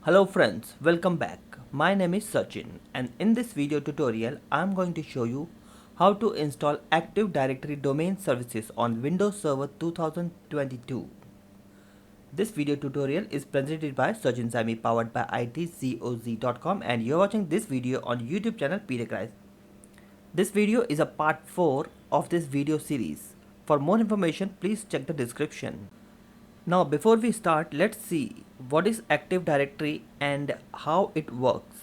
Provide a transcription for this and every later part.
Hello friends, welcome back. My name is Sachin and in this video tutorial I am going to show you how to install Active Directory domain services on Windows Server 2022. This video tutorial is presented by Sachin.Samy powered by itcoz.com and you are watching this video on YouTube channel PDCRISE. This video is a part 4 of this video series. For more information please check the description. Now before we start, let's see what is Active Directory and how it works.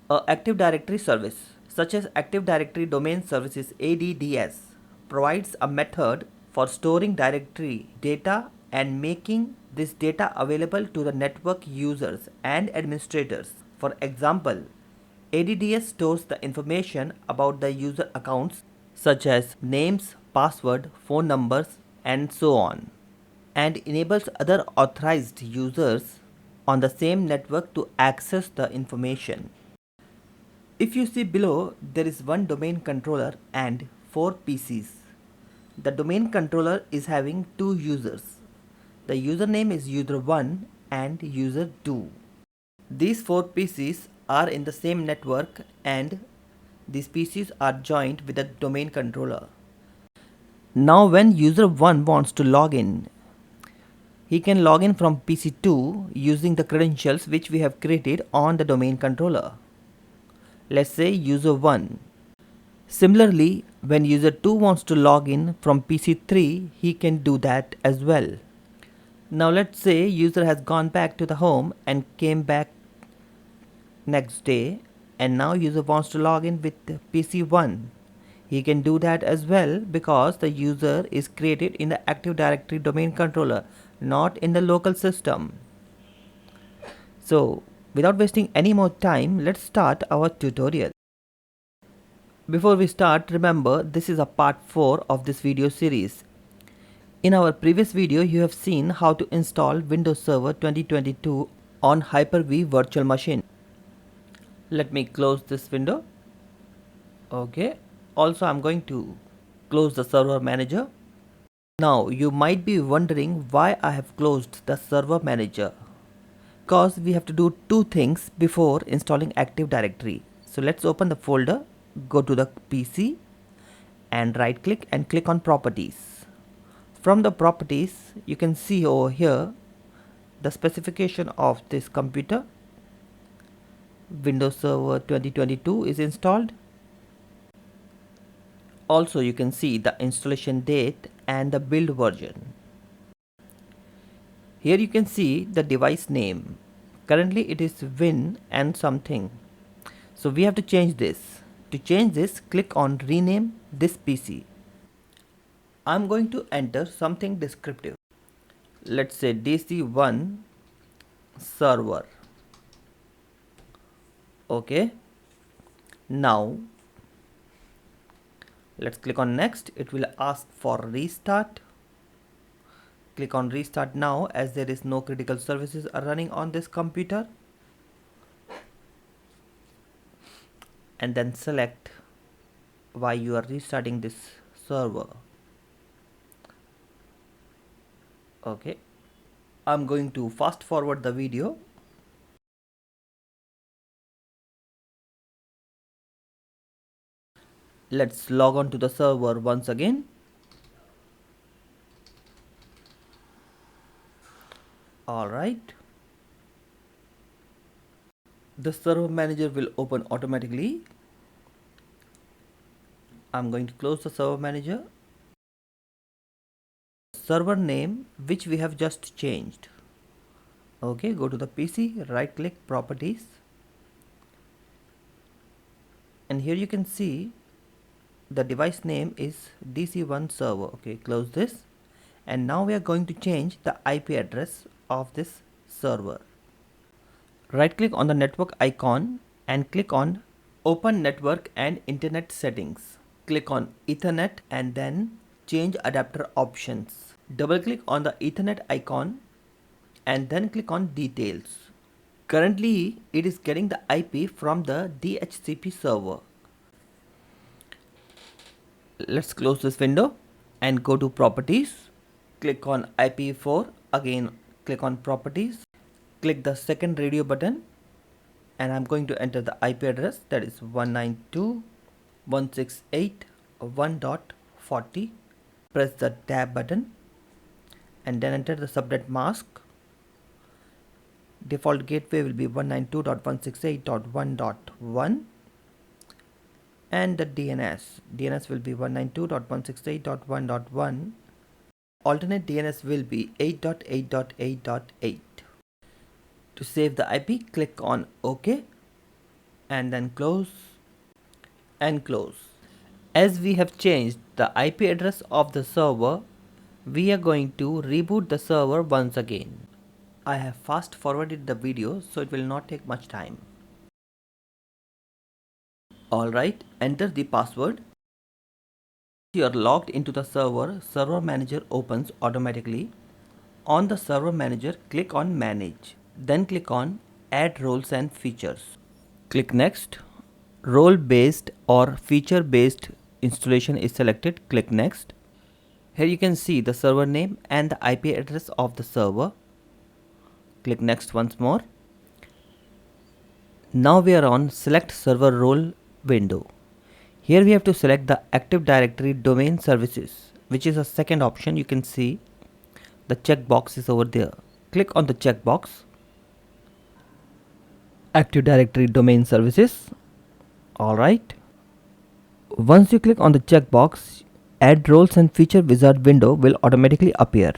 A Active Directory service such as Active Directory Domain Services ADDS provides a method for storing directory data and making this data available to the network users and administrators. For example, ADDS stores the information about the user accounts such as names, password, phone numbers, and so on, and enables other authorized users on the same network to access the information. If you see below, there is one domain controller and 4 PCs. The domain controller is having 2 users. The username is user1 and user2. These 4 PCs are in the same network and these PCs are joined with the domain controller. Now when user 1 wants to log in, he can log in from PC2 using the credentials which we have created on the domain controller. Let's say user 1. Similarly, when user 2 wants to log in from PC3, he can do that as well. Now let's say user has gone back to the home and came back next day, and now user wants to log in with PC1. He can do that as well because the user is created in the Active Directory domain controller, not in the local system. So without wasting any more time, let's start our tutorial. Before we start, remember this is a part 4 of this video series. In our previous video, you have seen how to install Windows Server 2022 on Hyper V virtual machine. Let me close this window. Okay. Also, I'm going to close the server manager. Now you might be wondering why I have closed the server manager. Because we have to do 2 things before installing Active Directory. So let's open the folder, go to the PC and right click and click on properties. From the properties you can see over here the specification of this computer. Windows Server 2022 is installed. Also you can see the installation date and the build version. Here you can see the device name. Currently it is Win and something. So we have to change this. To change this, click on rename this PC. I'm going to enter something descriptive. Let's say DC1 server. Okay. Now let's click on next. It will ask for restart. Click on restart now as there is no critical services are running on this computer, and then select why you are restarting this server. Okay, I'm going to fast forward the video. Let's log on to the server once again. Alright, the server manager will open automatically. I'm going to close the server manager. Server name which we have just changed. Okay, go to the PC, right click properties, and here you can see the device name is DC1 server. Okay, close this, and now we are going to change the IP address of this server. Right click on the network icon and click on open network and internet settings. Click on Ethernet and then change adapter options. Double click on the Ethernet icon and then click on details. Currently it is getting the IP from the DHCP server. Let's close this window and go to properties. Click on IP4, again click on properties click the second radio button and I'm going to enter the IP address, that is 192.168.1.40. Press the tab button and then enter the subnet mask. Default gateway will be 192.168.1.1 and the DNS will be 192.168.1.1. Alternate DNS will be 8.8.8.8. To save the IP, click on OK and then close and close. As we have changed the IP address of the server, we are going to reboot the server once again. I have fast forwarded the video so it will not take much time. Alright, enter the password. You are logged into the server, Server Manager opens automatically. On the Server Manager, click on Manage. Then click on Add Roles and Features. Click Next. Role based or feature based installation is selected. Click Next. Here you can see the server name and the IP address of the server. Click Next once more. Now we are on Select Server Role window. Here we have to select the Active Directory Domain Services, which is a second option. You can see the checkbox is over there. Click on the checkbox. Active Directory Domain Services. Alright. Once you click on the checkbox, Add Roles and Feature Wizard window will automatically appear.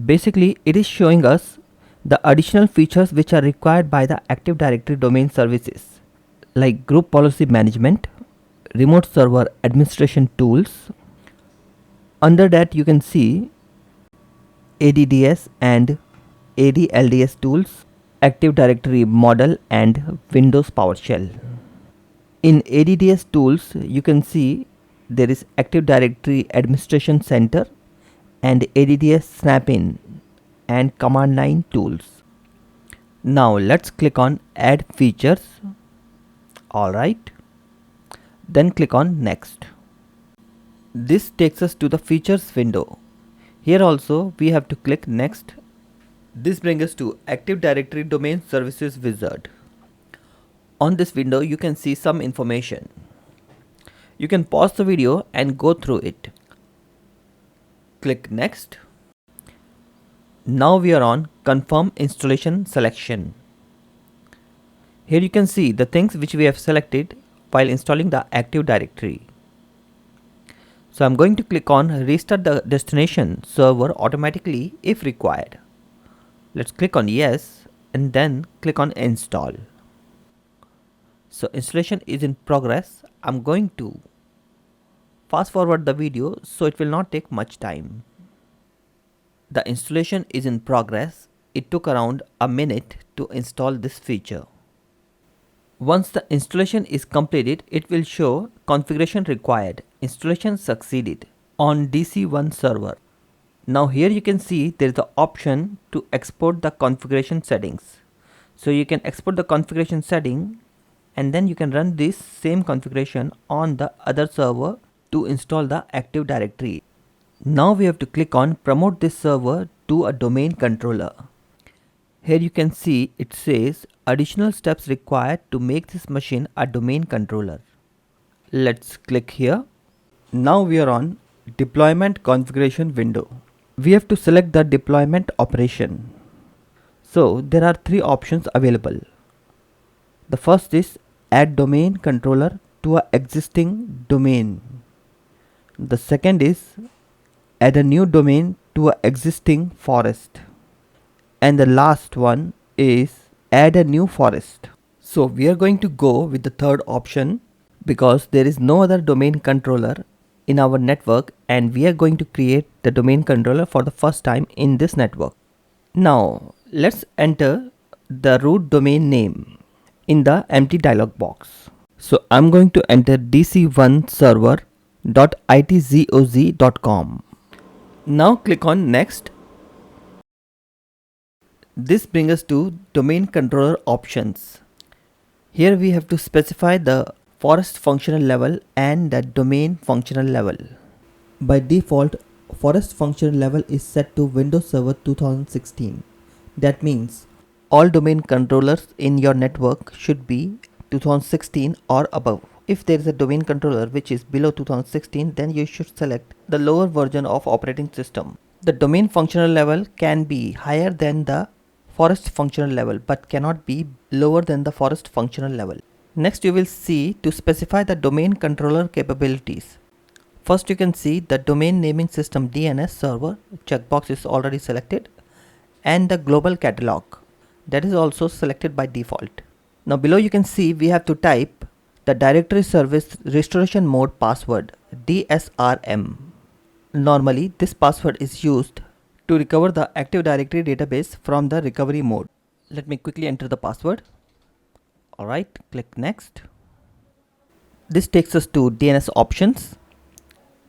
Basically, it is showing us the additional features which are required by the Active Directory Domain Services, like Group Policy Management, Remote Server Administration Tools. Under that you can see ADDS and ADLDS tools, Active Directory Model and Windows PowerShell. In ADDS tools you can see there is Active Directory Administration Center and ADDS Snap-in and Command Line tools. Now let's click on Add Features. Alright. Then click on Next. This takes us to the Features window. Here also we have to click Next. This brings us to Active Directory Domain Services Wizard. On this window you can see some information. You can pause the video and go through it. Click Next. Now we are on Confirm Installation selection. Here you can see the things which we have selected while installing the Active Directory. So I'm going to click on Restart the destination server automatically if required. Let's click on Yes and then click on Install. So installation is in progress. I'm going to fast forward the video so it will not take much time. The installation is in progress. It took around a minute to install this feature. Once the installation is completed, it will show configuration required. Installation succeeded on DC1 server. Now here you can see there is the option to export the configuration settings. So you can export the configuration setting and then you can run this same configuration on the other server to install the Active Directory. Now we have to click on Promote this server to a domain controller. Here you can see it says additional steps required to make this machine a domain controller. Let's click here. Now we are on Deployment Configuration window. We have to select the deployment operation. So there are three options available. The first is Add Domain Controller to an existing domain. The second is Add a new domain to an existing forest. And the last one is Add a new forest. So we are going to go with the third option because there is no other domain controller in our network and we are going to create the domain controller for the first time in this network. Now let's enter the root domain name in the empty dialog box. So I'm going to enter dc1server.itzoz.com. Now click on Next. This brings us to domain controller options. Here we have to specify the forest functional level and the domain functional level. By default, forest functional level is set to Windows Server 2016. That means all domain controllers in your network should be 2016 or above. If there is a domain controller which is below 2016, then you should select the lower version of operating system. The domain functional level can be higher than the forest functional level but cannot be lower than the forest functional level. Next, you will see to specify the domain controller capabilities. First, you can see the domain naming system DNS server checkbox is already selected, and the global catalog that is also selected by default. Now below you can see we have to type the directory service restoration mode password DSRM. Normally this password is used to recover the Active Directory database from the recovery mode. Let me quickly enter the password. Alright, click next. This takes us to DNS options.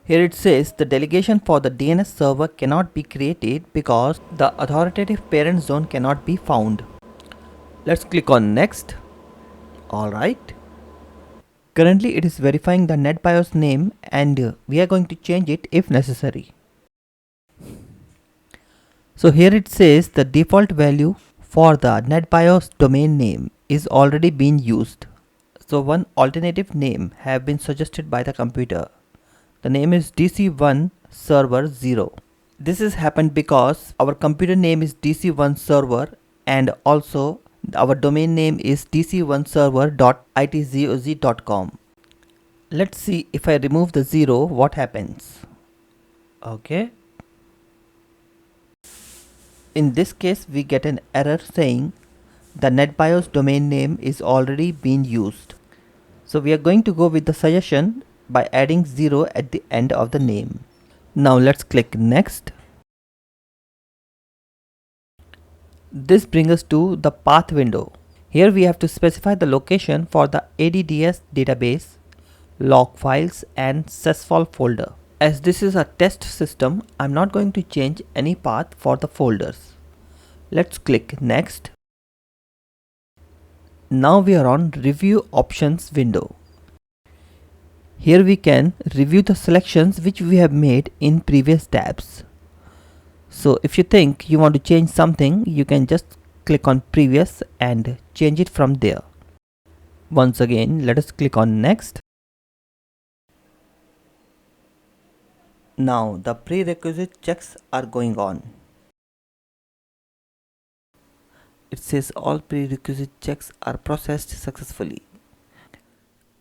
Here it says the delegation for the DNS server cannot be created because the authoritative parent zone cannot be found. Let's click on next. Alright. Currently it is verifying the NetBIOS name and we are going to change it if necessary. So here it says the default value for the NetBIOS domain name is already being used. So one alternative name have been suggested by the computer. The name is DC1 Server 0. This has happened because our computer name is DC1 Server and also our domain name is dc1server.itzoz.com. Let's see if I remove the 0 what happens. Okay. In this case we get an error saying the NetBIOS domain name is already being used. So we are going to go with the suggestion by adding 0 at the end of the name. Now let's click next. This brings us to the path window. Here we have to specify the location for the ADDS database, log files and sysfall folder. As this is a test system, I'm not going to change any path for the folders. Let's click next. Now we are on review options window. Here we can review the selections which we have made in previous tabs. So if you think you want to change something, you can just click on previous and change it from there. Once again, let us click on next. Now the prerequisite checks are going on. It says all prerequisite checks are processed successfully.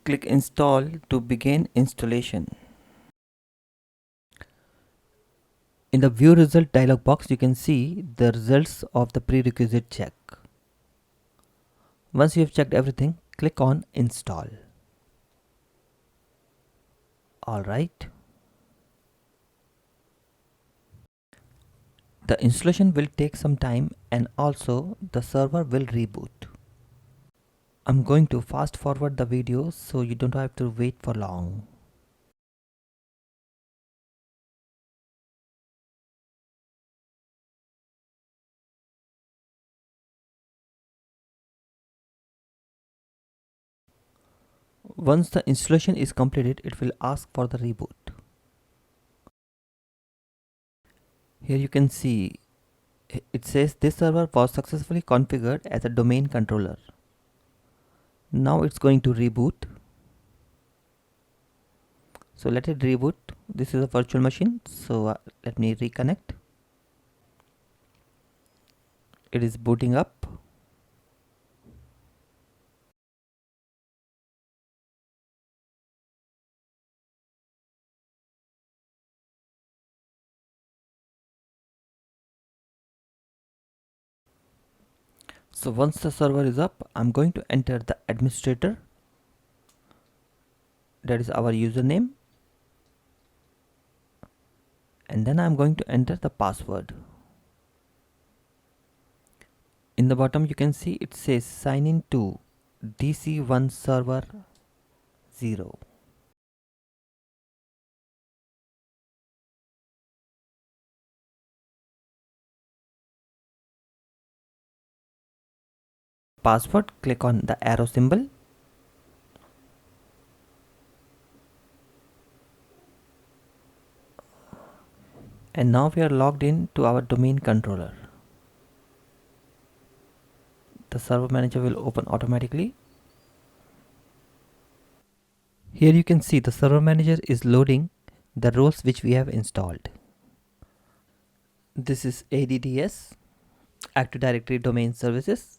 Click install to begin installation. In the view result dialog box, you can see the results of the prerequisite check. Once you have checked everything, click on install. Alright. The installation will take some time and also the server will reboot. I'm going to fast forward the video so you don't have to wait for long. Once the installation is completed, it will ask for the reboot. Here you can see it says this server was successfully configured as a domain controller. Now it's going to reboot. So let it reboot. This is a virtual machine. So let me reconnect. It is booting up. So once the server is up, I'm going to enter the administrator. That is our username. And then I'm going to enter the password. In the bottom you can see it says sign in to DC1 server 0. Password, click on the arrow symbol. And now we are logged in to our domain controller. the server manager will open automatically. Here you can see the server manager is loading the roles which we have installed. This is ADDS, Active Directory Domain Services.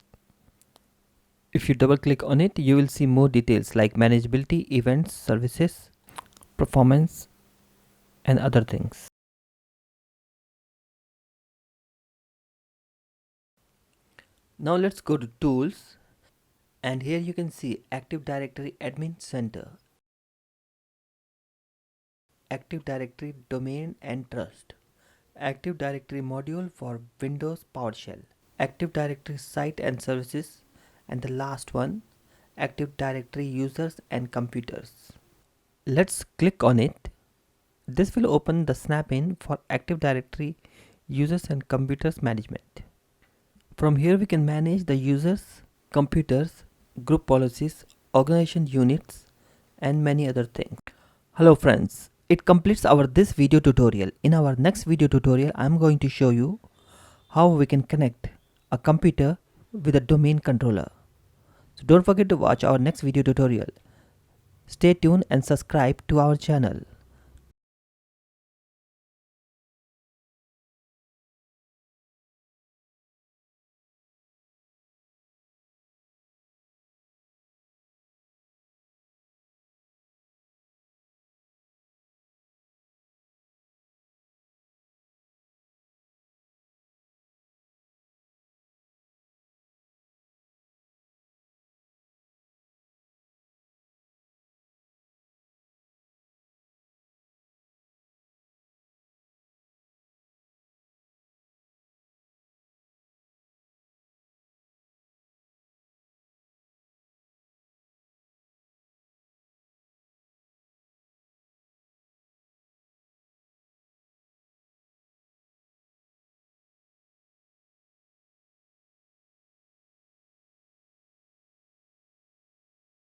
If you double click on it, you will see more details like manageability, events, services, performance, and other things. Now let's go to Tools, and here you can see Active Directory Admin Center, Active Directory Domain and Trust, Active Directory module for Windows PowerShell, Active Directory Site and Services, and the last one, Active Directory Users and Computers. Let's click on it. This will open the snap-in for Active Directory Users and Computers Management. From here we can manage the users, computers, group policies, organization units, and many other things. Hello friends, it completes our this video tutorial. In our next video tutorial, I am going to show you how we can connect a computer with a domain controller. So don't forget to watch our next video tutorial. Stay tuned and subscribe to our channel.